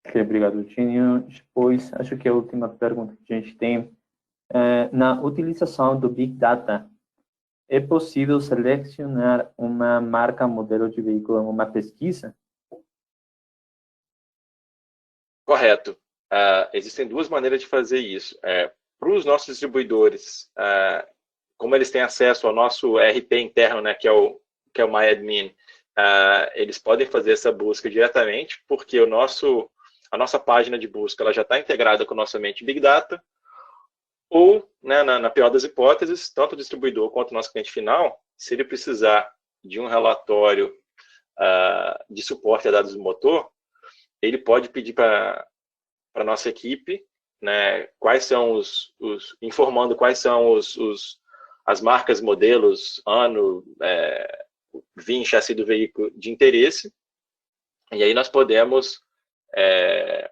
Ok, obrigado, Tinho. Depois, acho que a última pergunta que a gente tem, na utilização do Big Data, é possível selecionar uma marca, modelo de veículo em uma pesquisa? Correto. Existem duas maneiras de fazer isso. Para os nossos distribuidores, como eles têm acesso ao nosso RP interno, né, que é o MyAdmin, eles podem fazer essa busca diretamente, porque a nossa página de busca ela já está integrada com o nosso ambiente Big Data, ou, né, na pior das hipóteses, tanto o distribuidor quanto o nosso cliente final, se ele precisar de um relatório de suporte a dados do motor, ele pode pedir para a nossa equipe, né, quais são informando quais são as marcas, modelos, ano, VIN, chassi do veículo de interesse, e aí nós podemos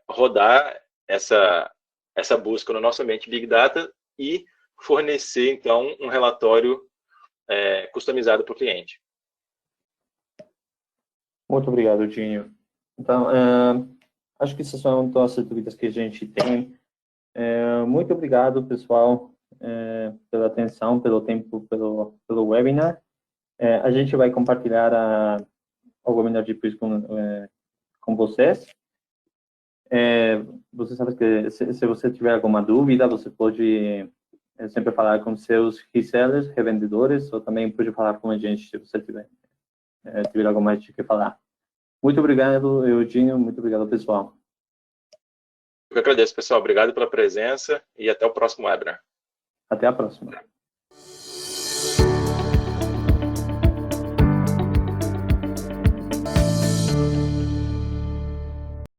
rodar essa busca no nosso ambiente Big Data e fornecer, então, um relatório customizado para o cliente. Muito obrigado, Dinho. Então, acho que essas são todas as dúvidas que a gente tem. Muito obrigado, pessoal, pela atenção, pelo tempo, pelo webinar. A gente vai compartilhar o webinar depois com vocês. Você sabe que se você tiver alguma dúvida, você pode sempre falar com seus resellers, revendedores, ou também pode falar com a gente se você tiver algo mais de que falar. Muito obrigado, Eudinho. Muito obrigado, pessoal. Eu que agradeço, pessoal. Obrigado pela presença e até o próximo webinar. Até a próxima.